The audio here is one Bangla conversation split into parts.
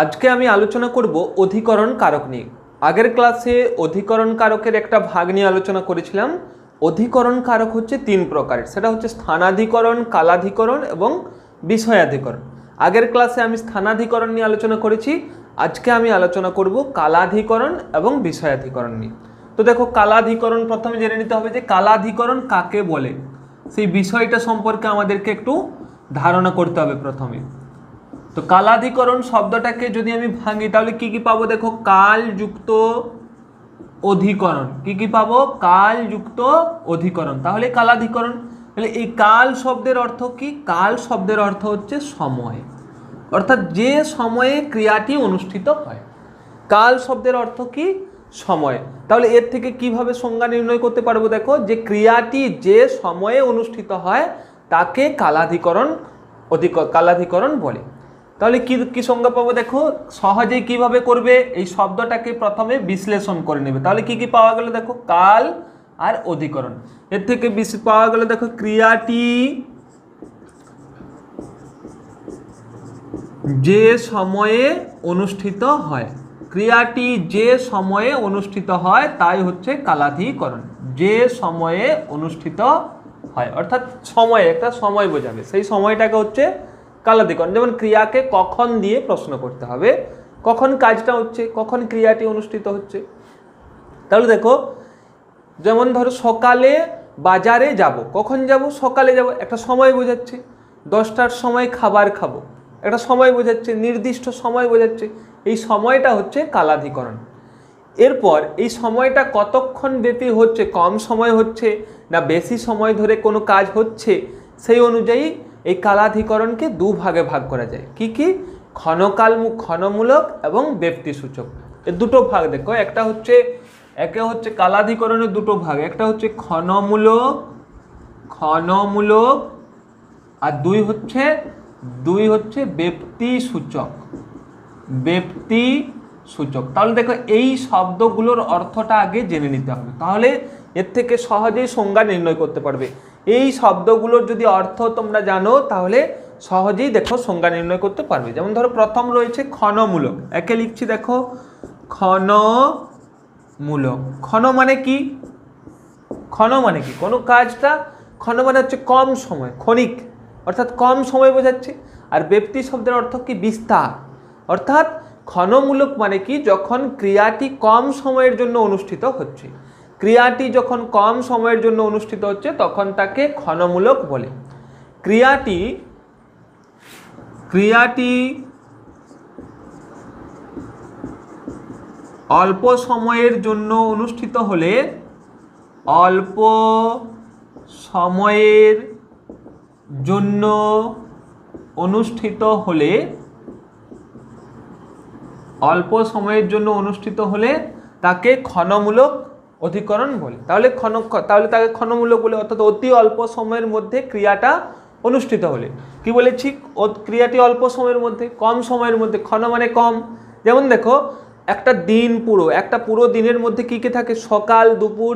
আজকে আমি আলোচনা করব অধিকরণ কারক নিয়ে। আগের ক্লাসে অধিকরণ কারকের একটা ভাগ নিয়ে আলোচনা করেছিলাম। অধিকরণ কারক হচ্ছে তিন প্রকারের, সেটা হচ্ছে স্থানাধিকরণ, কালাধিকরণ এবং বিষয়াধিকরণ। আগের ক্লাসে আমি স্থানাধিকরণ নিয়ে আলোচনা করেছি, আজকে আমি আলোচনা করব কালাধিকরণ এবং বিষয়াধিকরণ নিয়ে। তো দেখো, কালাধিকরণ প্রথমে জেনে নিতে হবে যে কালাধিকরণ কাকে বলে, সেই বিষয়টা সম্পর্কে আমাদেরকে একটু ধারণা করতে হবে প্রথমে। তো কালাধিকরণ শব্দটাকে যদি আমি ভাঙি তাহলে কি কি পাবো? দেখো, কাল যুক্ত অধিকরণ। কি কি পাবো? কাল যুক্ত অধিকরণ, তাহলে কালাধিকরণ। তাহলে এই কাল শব্দের অর্থ কি? কাল শব্দের অর্থ হচ্ছে সময়, অর্থাৎ যে সময়ে ক্রিয়াটি অনুষ্ঠিত হয়। কাল শব্দের অর্থ কি? সময়। তাহলে এর থেকে কিভাবে সংজ্ঞা নির্ণয় করতে পারবো? দেখো, যে ক্রিয়াটি যে সময়ে অনুষ্ঠিত হয় তাকে কালাধিকরণ বলে। তাহলে কি কি সংজ্ঞা পাবো? দেখো, সহজেই কিভাবে করবে, এই শব্দটাকে প্রথমে বিশ্লেষণ করে নেবে। তাহলে কি কি পাওয়া গেল? দেখো, কাল আর অধিকরণ। এর থেকে পাওয়া গেল, দেখো, ক্রিয়াটি যে সময়ে অনুষ্ঠিত হয়। ক্রিয়াটি যে সময়ে অনুষ্ঠিত হয় তাই হচ্ছে কালাধিকরণ। যে সময়ে অনুষ্ঠিত হয়, অর্থাৎ সময়, একটা সময় বোঝাবে, সেই সময়টাকে হচ্ছে কালাধিকরণ। যেমন ক্রিয়াকে কখন দিয়ে প্রশ্ন করতে হবে, কখন কাজটা হচ্ছে, কখন ক্রিয়াটি অনুষ্ঠিত হচ্ছে। তাহলে দেখো, যেমন ধরো সকালে বাজারে যাব, কখন যাব? সকালে যাব, একটা সময় বোঝাচ্ছে। 10টার সময় খাবার খাবো, একটা সময় বোঝাচ্ছে, নির্দিষ্ট সময় বোঝাচ্ছে। এই সময়টা হচ্ছে কালাধিকরণ। এরপর এই সময়টা কতক্ষণ ব্যাপী হচ্ছে, কম সময় হচ্ছে না বেশি সময় ধরে কোনো কাজ হচ্ছে, সেই অনুযায়ী এই কালাধিকরণকে দু ভাগে ভাগ করা যায়। কি কি? ক্ষণমূলক এবং ব্যক্তিসূচক। এর দুটো ভাগ দেখো, একে হচ্ছে কালাধিকরণের দুটো ভাগ, একটা হচ্ছে ক্ষণমূলক আর দুই হচ্ছে ব্যক্তিসূচক। তাহলে দেখো, এই শব্দগুলোর অর্থটা আগে জেনে নিতে হবে, তাহলে এর থেকে সহজেই সংজ্ঞা নির্ণয় করতে পারবে। এই শব্দগুলোর যদি অর্থ তোমরা জানো তাহলে সহজেই দেখো সংজ্ঞা নির্ণয় করতে পারবে। যেমন ধরো, প্রথম রয়েছে ক্ষণমূলক। একে লিখছি, দেখো, ক্ষণমূলক। ক্ষণ মানে কি? কোনো কাজটা, ক্ষণ মানে হচ্ছে কম সময়, ক্ষণিক, অর্থাৎ কম সময় বোঝাচ্ছে। আর ব্যক্তি শব্দের অর্থ কি? বিস্তার। অর্থাৎ ক্ষণমূলক মানে কি? যখন ক্রিয়াটি কম সময়ের জন্য অনুষ্ঠিত হচ্ছে, ক্রিয়াটি যখন কম সময়ের জন্য অনুষ্ঠিত হচ্ছে তখন তাকে ক্ষণমূলক বলে। ক্রিয়াটি অল্প সময়ের জন্য অনুষ্ঠিত হলে অল্প সময়ের জন্য অনুষ্ঠিত হলে তাকে ক্ষণমূলক অধিকরণ বলে। তাহলে তাকে ক্ষণমূলক বলে, অর্থাৎ অতি অল্প সময়ের মধ্যে ক্রিয়াটা অনুষ্ঠিত হলে। কি বলেছি? ক্রিয়াটি অল্প সময়ের মধ্যে, কম সময়ের মধ্যে। ক্ষণ মানে কম। যেমন দেখো, একটা পুরো দিনের মধ্যে কি কি থাকে? সকাল, দুপুর,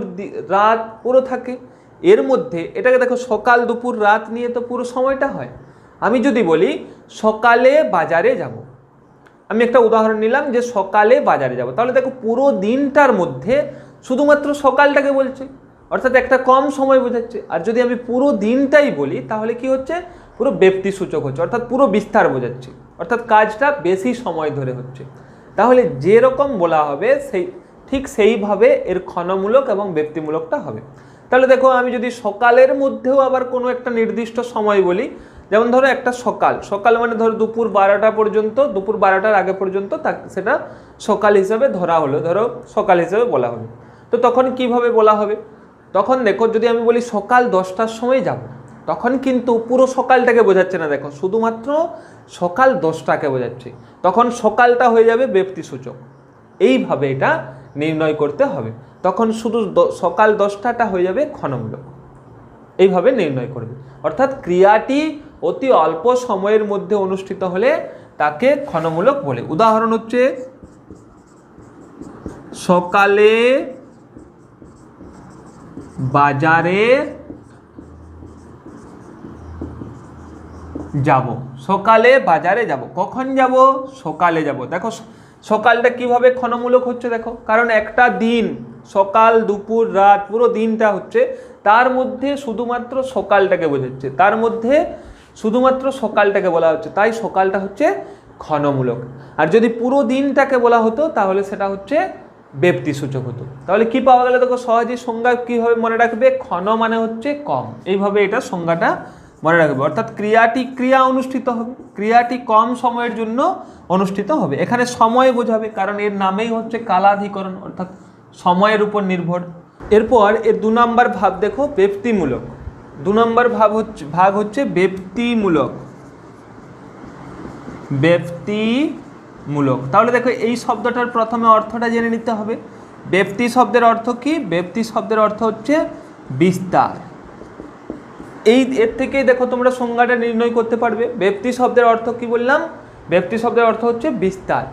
রাত পুরো থাকে। এর মধ্যে এটাকে দেখো, সকাল, দুপুর, রাত নিয়ে তো পুরো সময়টা হয়। আমি যদি বলি সকালে বাজারে যাব, আমি একটা উদাহরণ নিলাম যে সকালে বাজারে যাব, তাহলে দেখো পুরো দিনটার মধ্যে শুধুমাত্র সকালটাকে বলছে, অর্থাৎ একটা কম সময় বোঝাচ্ছে। আর যদি আমি পুরো দিনটাই বলি তাহলে কি হচ্ছে? পুরো ব্যক্তিসূচক হচ্ছে, অর্থাৎ পুরো বিস্তার বোঝাচ্ছে, অর্থাৎ কাজটা বেশি সময় ধরে হচ্ছে। তাহলে যেরকম বলা হবে ঠিক সেইভাবে এর ক্ষণমূলক এবং ব্যক্তিমূলকটা হবে। তাহলে দেখো, আমি যদি সকালের মধ্যেও আবার কোনো একটা নির্দিষ্ট সময় বলি, যেমন ধরো একটা সকাল মানে ধরো দুপুর 12টা পর্যন্ত, দুপুর 12টার আগে পর্যন্ত সেটা সকাল হিসাবে ধরা হলো, ধরো সকাল হিসাবে বলা হলো। তো তখন কিভাবে বলা হবে? তখন দেখো, যদি আমি বলি সকাল 10টার সময় যাব, তখন কিন্তু পুরো সকালটাকে বোঝাচ্ছে না, দেখো শুধুমাত্র সকাল 10টাকে বোঝাচ্ছে, তখন সকালটা হয়ে যাবে ব্যক্তিসূচক। এইভাবে এটা নির্ণয় করতে হবে, তখন শুধু সকাল 10টাটা হয়ে যাবে ক্ষণমূলক। এইভাবে নির্ণয় করবে, অর্থাৎ ক্রিয়াটি অতি অল্প সময়ের মধ্যে অনুষ্ঠিত হলে তাকে ক্ষণমূলক বলে। উদাহরণ হচ্ছে, সকালে বাজারে যাব, সকালে বাজারে যাব। কখন যাব? সকালে যাব। দেখো সকালটা কিভাবে ক্ষণমূলক হচ্ছে দেখো, কারণ একটা দিন সকাল দুপুর রাত পুরো দিনটা হচ্ছে, তার মধ্যে শুধুমাত্র সকালটাকে বোঝাচ্ছে, তার মধ্যে শুধুমাত্র সকালটাকে বলা হচ্ছে, তাই সকালটা হচ্ছে ক্ষণমূলক। আর যদি পুরো দিনটাকে বলা হতো তাহলে সেটা হচ্ছে ব্যক্তিসূচক হতো। তাহলে কি পাওয়া গেল দেখো, সহজেই সংজ্ঞা কীভাবে মনে রাখবে, ক্ষণ মানে হচ্ছে কম, এইভাবে এটা সংজ্ঞাটা মনে রাখবে। অর্থাৎ ক্রিয়া অনুষ্ঠিত হবে, ক্রিয়াটি কম সময়ের জন্য অনুষ্ঠিত হবে। এখানে সময় বোঝাবে, কারণ এর নামেই হচ্ছে কালাধিকরণ, অর্থাৎ সময়ের উপর নির্ভর। এরপর এর 2 নম্বর ভাব দেখো, ব্যক্তিমূলক। 2 নম্বর ভাগ হচ্ছে ব্যক্তিমূলক। ব্যক্তিমূলক, তাহলে দেখো এই শব্দটার প্রথমে অর্থটা জেনে নিতে হবে। ব্যক্তি শব্দের অর্থ কি? ব্যক্তি শব্দের অর্থ হচ্ছে বিস্তার। এর থেকেই দেখো তোমরা সংজ্ঞাটা নির্ণয় করতে পারবে। ব্যক্তি শব্দের অর্থ কি বললাম? ব্যক্তি শব্দের অর্থ হচ্ছে বিস্তার,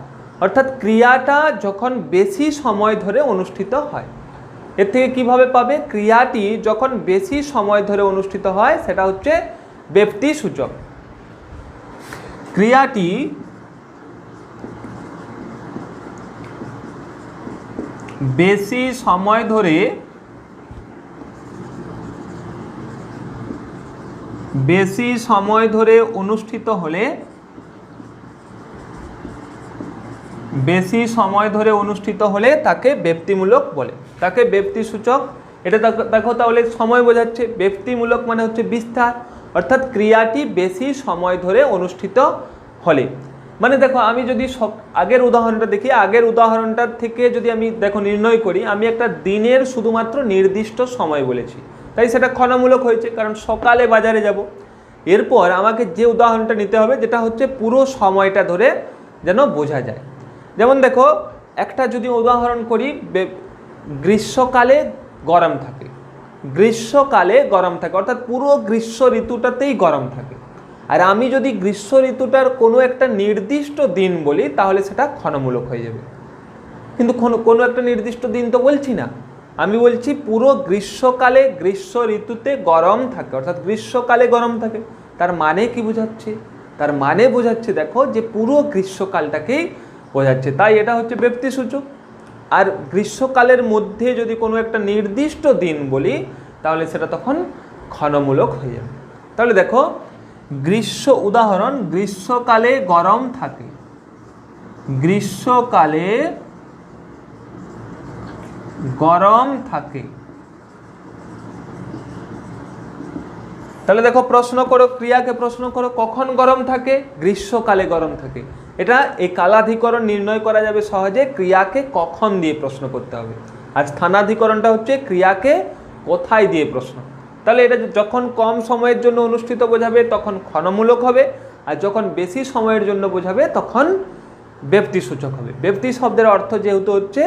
অর্থাৎ ক্রিয়াটা যখন বেশি সময় ধরে অনুষ্ঠিত হয়। এর থেকে কিভাবে পাবে? ক্রিয়াটি যখন বেশি সময় ধরে অনুষ্ঠিত হয় সেটা হচ্ছে ব্যক্তিসূচক। ক্রিয়াটি বেশি সময় ধরে অনুষ্ঠিত হলে, তাকে ব্যক্তিমূলক বলে, তাকে ব্যক্তিসূচক। এটা দেখো তাহলে সময় বোঝাচ্ছে, ব্যক্তিমূলক মানে হচ্ছে বিস্তার, অর্থাৎ ক্রিয়াটি বেশি সময় ধরে অনুষ্ঠিত হলে। মানে দেখো আমি যদি আগের উদাহরণটা দেখি, আগের উদাহরণটার থেকে যদি আমি দেখো নির্ণয় করি, আমি একটা দিনের শুধুমাত্র নির্দিষ্ট সময় বলেছি, তাই সেটা ক্ষণমূলক হয়েছে, কারণ সকালে বাজারে যাব। এরপর আমাকে যে উদাহরণটা নিতে হবে যেটা হচ্ছে পুরো সময়টা ধরে যেন বোঝা যায়। যেমন দেখো একটা যদি উদাহরণ করি, গ্রীষ্মকালে গরম থাকে, অর্থাৎ পুরো গ্রীষ্ম ঋতুটাতেই গরম থাকে। আর আমি যদি গ্রীষ্ম ঋতুটার কোনো একটা নির্দিষ্ট দিন বলি তাহলে সেটা ক্ষণমূলক হয়ে যাবে। কিন্তু কোনো একটা নির্দিষ্ট দিন তো বলছি না, আমি বলছি পুরো গ্রীষ্মকালে, গ্রীষ্ম ঋতুতে গরম থাকে, অর্থাৎ গ্রীষ্মকালে গরম থাকে। তার মানে কি বোঝাচ্ছে? তার মানে বোঝাচ্ছে দেখো যে পুরো গ্রীষ্মকালটাকেই বোঝাচ্ছে, তাই এটা হচ্ছে ব্যক্তিসূচক। আর গ্রীষ্মকালের মধ্যে যদি কোনো একটা নির্দিষ্ট দিন বলি তাহলে সেটা তখন ক্ষণমূলক হয়ে যাবে। তাহলে দেখো উদাহরণ, গ্রীষ্মকালে গরম থাকে, গ্রীষ্মকালে গরম থাকে। তাহলে দেখো প্রশ্ন করো, ক্রিয়াকে প্রশ্ন করো, কখন গরম থাকে? গ্রীষ্মকালে গরম থাকে। এটা এই কালাধিকরণ নির্ণয় করা যাবে সহজে, ক্রিয়াকে কখন দিয়ে প্রশ্ন করতে হবে। আর স্থানাধিকরণটা হচ্ছে ক্রিয়াকে কোথায় দিয়ে প্রশ্ন। তাহলে এটা যখন কম সময়ের জন্য অনুষ্ঠিত বোঝাবে তখন ক্ষণমূলক হবে, আর যখন বেশি সময়ের জন্য বোঝাবে তখন ব্যক্তিসূচক হবে। ব্যক্তি শব্দের অর্থ যেহেতু হচ্ছে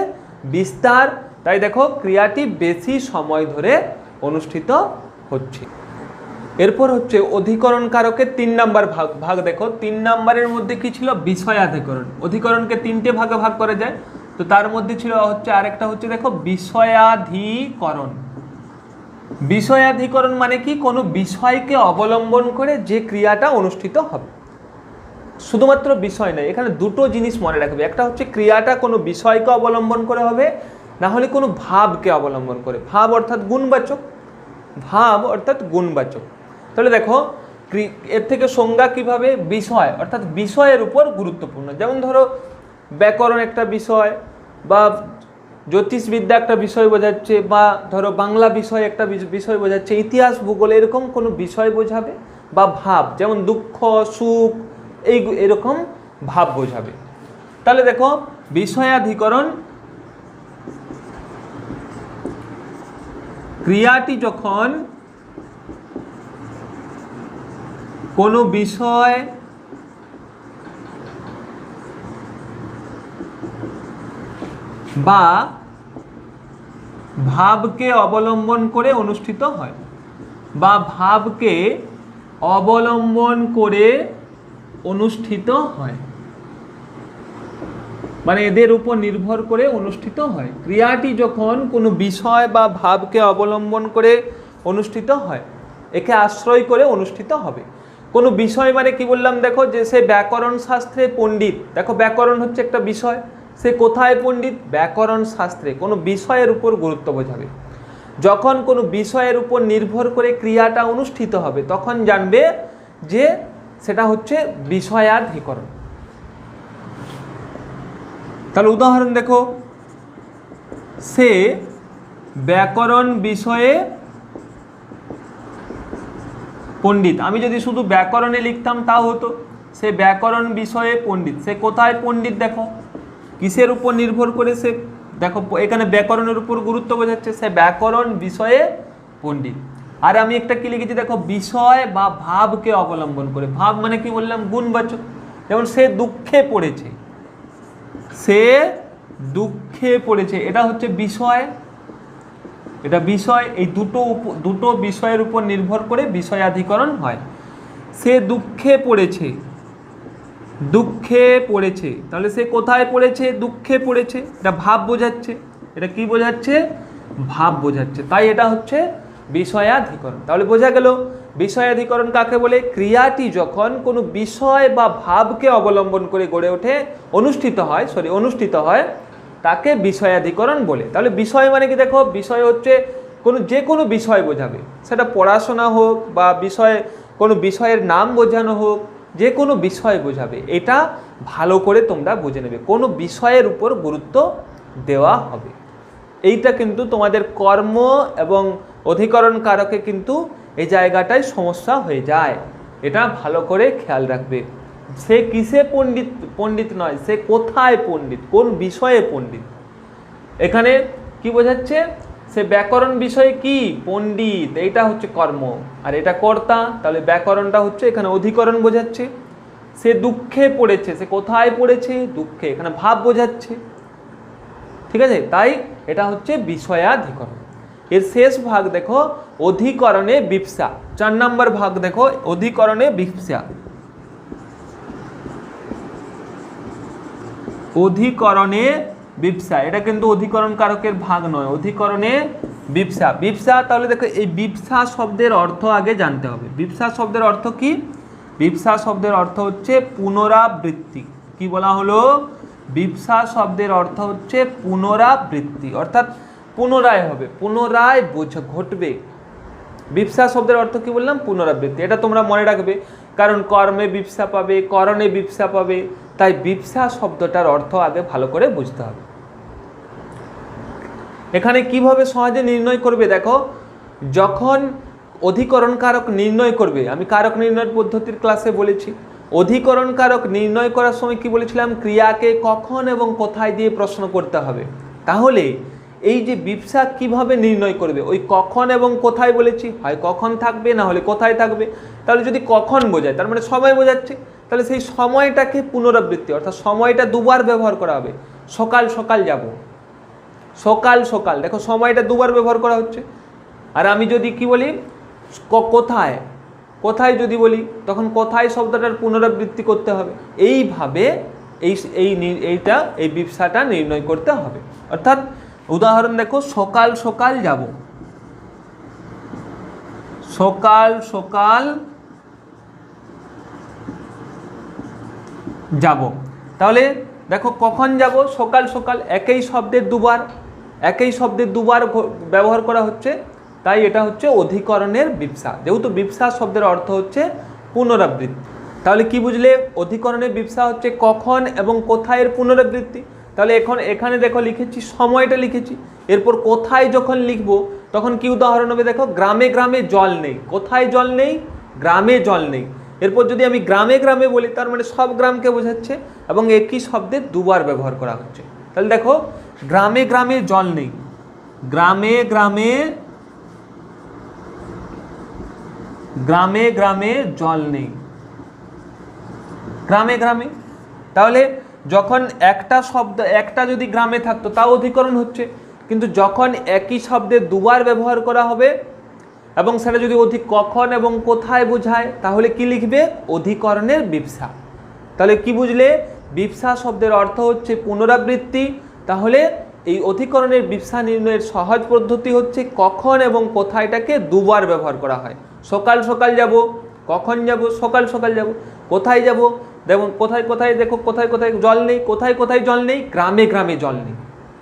বিস্তার, তাই দেখো ক্রিয়াটি বেশি সময় ধরে অনুষ্ঠিত হচ্ছে। এরপর হচ্ছে অধিকরণ কারকের 3 নম্বর ভাগ দেখো। 3 নম্বরের মধ্যে কি ছিল? বিষয়াধিকরণ। অধিকরণকে 3টে ভাগে ভাগ করা যায়, তো তার মধ্যে ছিল হচ্ছে আরেকটা হচ্ছে দেখো বিষয়াধিকরণ। বিষয়াধিকরণ মানে কি? কোনো বিষয়কে অবলম্বন করে যে ক্রিয়াটা অনুষ্ঠিত হবে। শুধুমাত্র বিষয় নয়, এখানে দুটো জিনিস মনে রাখবে। একটা হচ্ছে ক্রিয়াটা কোনো বিষয়কে অবলম্বন করে হবে, না হলে কোনো ভাবকে অবলম্বন করে। ভাব অর্থাৎ গুণবাচক। তাহলে দেখো এর থেকে সংজ্ঞা কিভাবে? বিষয় অর্থাৎ বিষয়ের উপর গুরুত্বপূর্ণ। যেমন ধরো ব্যাকরণ একটা বিষয়, বা জ্যোতিষবিদ্যা একটা বিষয় বোঝাচ্ছে, বা ধরো বাংলা বিষয় একটা বিষয় বোঝাচ্ছে, ইতিহাস ভূগোল এরকম কোনো বিষয় বোঝাবে, বা ভাব যেমন দুঃখ সুখ এরকম ভাব বোঝাবে। তাহলে দেখো বিষয়াধিকরণ, ক্রিয়াটি যখন কোনো বিষয় বা ভাবকে অবলম্বন করে অনুষ্ঠিত হয়, বা ভাবকে অবলম্বন করে অনুষ্ঠিত হয়, মানে এদের উপর নির্ভর করে অনুষ্ঠিত হয়। ক্রিয়াটি যখন কোনো বিষয় বা ভাবকে অবলম্বন করে অনুষ্ঠিত হয়, একে আশ্রয় করে অনুষ্ঠিত হবে। কোনো বিষয় মানে কি বললাম দেখো, যে সে ব্যাকরণ শাস্ত্রে পণ্ডিত। দেখো ব্যাকরণ হচ্ছে একটা বিষয়, সে কোথায় পণ্ডিত? ব্যাকরণ শাস্ত্রে। কোনো বিষয়ের উপর গুরুত্ব বোঝাবে। যখন কোনো বিষয়ের উপর নির্ভর করে ক্রিয়াটা অনুষ্ঠিত হবে তখন জানবে যে সেটা হচ্ছে বিষয়াধিকরণ। তাহলে উদাহরণ দেখো, সে ব্যাকরণ বিষয়ে পণ্ডিত। আমি যদি শুধু ব্যাকরণে লিখতাম তাও হতো, সে ব্যাকরণ বিষয়ে পণ্ডিত। সে কোথায় পণ্ডিত? দেখো কিসের উপর নির্ভর করে সে, দেখো এখানে ব্যাকরণের উপর গুরুত্ব বোঝাচ্ছে, সে ব্যাকরণ বিষয়ে পণ্ডিত। আর আমি একটা কি লিখেছি দেখো, বিষয় বা ভাবকে অবলম্বন করে। ভাব মানে কি বললাম? গুণবাচক। যেমন সে দুঃখে পড়েছে, সে দুঃখে পড়েছে, এটা হচ্ছে বিষয়, এটা বিষয়। এই দুটো বিষয়ের উপর নির্ভর করে বিষয়াধিকরণ হয়। সে দুঃখে পড়েছে, দুঃখে পড়েছে, তাহলে সে কোথায় পড়েছে? দুঃখে পড়েছে। এটা ভাব বোঝাচ্ছে। এটা কি বোঝাচ্ছে? ভাব বোঝাচ্ছে। তাই এটা হচ্ছে বিষয়াধিকরণ। তাহলে বোঝা গেল বিষয়াধিকরণ কাকে বলে? ক্রিয়াটি যখন কোনো বিষয় বা ভাবকে অবলম্বন করে গড়ে ওঠে, অনুষ্ঠিত হয় তাকে বিষয়াধিকরণ বলে। তাহলে বিষয় মানে কি দেখো, বিষয় হচ্ছে যে কোনো বিষয় বোঝাবে, সেটা পড়াশোনা হোক বা কোনো বিষয়ের নাম বোঝানো হোক, যে কোনো বিষয় বোঝাবে। এটা ভালো করে তোমরা বুঝে নেবে, কোনো বিষয়ের উপর গুরুত্ব দেওয়া হবে। এইটা কিন্তু তোমাদের কর্ম এবং অধিকরণ কারকে কিন্তু এই জায়গাটায় সমস্যা হয়ে যায়, এটা ভালো করে খেয়াল রাখবে। সে কিসে পণ্ডিত? পণ্ডিত নয়, সে কোথায় পণ্ডিত, কোন বিষয়ে পণ্ডিত। এখানে কি বোঝাচ্ছে? সে ব্যাকরণ বিষয়ে কি পণ্ডিত, এইটা হচ্ছে কর্ম, আর এটা কর্তা। তাহলে ব্যাকরণটা হচ্ছে এখানে অধিকরণ বোঝাচ্ছে। সে দুঃখে পড়েছে, সে কোথায় পড়েছে? দুঃখে, এখানে ভাব বোঝাচ্ছে। ঠিক আছে, তাই এটা হচ্ছে বিষয়াধিকরণ। এর শেষ ভাগ দেখো, অধিকরণে বিপসা। 4 নম্বর ভাগ দেখো, অধিকরণে বিপসা। অধিকরণে বিপসা, এটা কিন্তু অধিকরণ কারকের ভাগ নয়, অধিকরণে বিপসা। বিপসা, তাহলে দেখো এই বিপসা শব্দের অর্থ আগে জানতে হবে। বিপসা শব্দের অর্থ কি? বিপসা শব্দের অর্থ হচ্ছে পুনরাবৃত্তি। কি বলা হলো? বিপসা শব্দের অর্থ হচ্ছে পুনরাবৃত্তি, অর্থাৎ পুনরায় হবে, পুনরায় ঘটবে। বিপসা শব্দের অর্থ কি বললাম? পুনরাবৃত্তি। এটা তোমরা মনে রাখবে, কারণ কর্মে বিপসা পাবে, করণে বিপসা পাবে, তাই বিপসা শব্দটার অর্থ আগে ভালো করে বুঝতে হবে। এখানে কিভাবে সহজে নির্ণয় করবে দেখো, যখন অধিকরণ কারক নির্ণয় করবে, আমি কারক নির্ণয়ের পদ্ধতির ক্লাসে বলেছি, অধিকরণ কারক নির্ণয় করার সময় কি বলেছিলাম? ক্রিয়াকে কখন এবং কোথায় দিয়ে প্রশ্ন করতে হবে। তাহলে এই যে বিপসা কিভাবে নির্ণয় করবে, ওই কখন এবং কোথায় বলেছি, হয় কখন থাকবে না হলে কোথায় থাকবে। তাহলে যদি কখন বোঝায় তার মানে সময় বোঝাচ্ছে, তাহলে সেই সময়টাকে পুনরাবৃত্তি, অর্থাৎ সময়টা দুবার ব্যবহার করা হবে। সকাল সকাল যাব, সকাল সকাল, দেখো সময়টা দুবার ব্যবহার করা হচ্ছে। আর আমি যদি কি বলি কোথায়, কোথায় যদি বলি, তখন কোথায় শব্দটার পুনরাবৃত্তি করতে হবে। এইভাবে এই বিপসাটা নির্ণয় করতে হবে। অর্থাৎ উদাহরণ দেখো, সকাল সকাল যাব, সকাল সকাল যাব। তাহলে দেখো কখন যাব, সকাল সকাল, একই শব্দের দুবার ব্যবহার করা হচ্ছে, তাই এটা হচ্ছে অধিকরণের বিপসা। যেহেতু বিপসা শব্দের অর্থ হচ্ছে পুনরাবৃত্তি, তাহলে কি বুঝলে? অধিকরণের বিপসা হচ্ছে কখন এবং কোথায়ের পুনরাবৃত্তি। তাহলে এখানে দেখো লিখেছি, সময়টা লিখেছি, এরপর কোথায় যখন লিখব তখন কি উদাহরণ হবে দেখো, গ্রামে গ্রামে জল নেই। কোথায় জল নেই? গ্রামে জল নেই। এরপর যদি আমি গ্রামে গ্রামে বলি, তার মানে সব গ্রামকে বোঝাচ্ছে এবং একই শব্দের দুবার ব্যবহার করা হচ্ছে। তাহলে দেখো, গ্রামে গ্রামে জল নেই, গ্রামে গ্রামে জল নেই, গ্রামে গ্রামে। তাহলে যখন একটা যদি গ্রামে থাকতো তাও অধিকরণ হচ্ছে, কিন্তু যখন একই শব্দের দুবার ব্যবহার করা হবে এবং সেটা যদি কখন এবং কোথায় বোঝায়, তাহলে কি লিখবে? অধিকরণের বিপসা। তাহলে কি বুঝলে? বিপসা শব্দের অর্থ হচ্ছে পুনরাবৃত্তি। তাহলে এই অধিকরণের বিপসা নির্ণয়ের সহজ পদ্ধতি হচ্ছে কখন এবং কোথায়টাকে দুবার ব্যবহার করা হয়। সকাল সকাল যাব, কখন যাব? সকাল সকাল যাব। কোথায় যাব? দেখুন কোথায় কোথায়, দেখো কোথায় কোথায় জল নেই, কোথায় কোথায় জল নেই, গ্রামে গ্রামে জল নেই।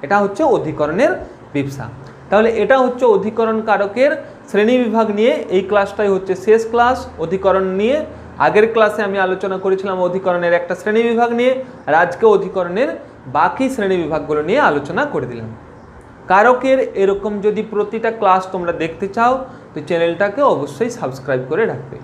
এটা হচ্ছে অধিকরণের বিবসা। তাহলে এটা হচ্ছে অধিকরণ কারকের শ্রেণীবিভাগ নিয়ে এই ক্লাসটাই হচ্ছে শেষ ক্লাস অধিকরণ নিয়ে। আগের ক্লাসে আমি আলোচনা করেছিলাম অধিকরণের একটা শ্রেণীবিভাগ নিয়ে, আর আজকে অধিকরণের বাকি শ্রেণীবিভাগগুলো নিয়ে আলোচনা করে দিলাম। কারকের এরকম যদি প্রতিটা ক্লাস তোমরা দেখতে চাও তো চ্যানেলটাকে অবশ্যই সাবস্ক্রাইব করে রাখবে।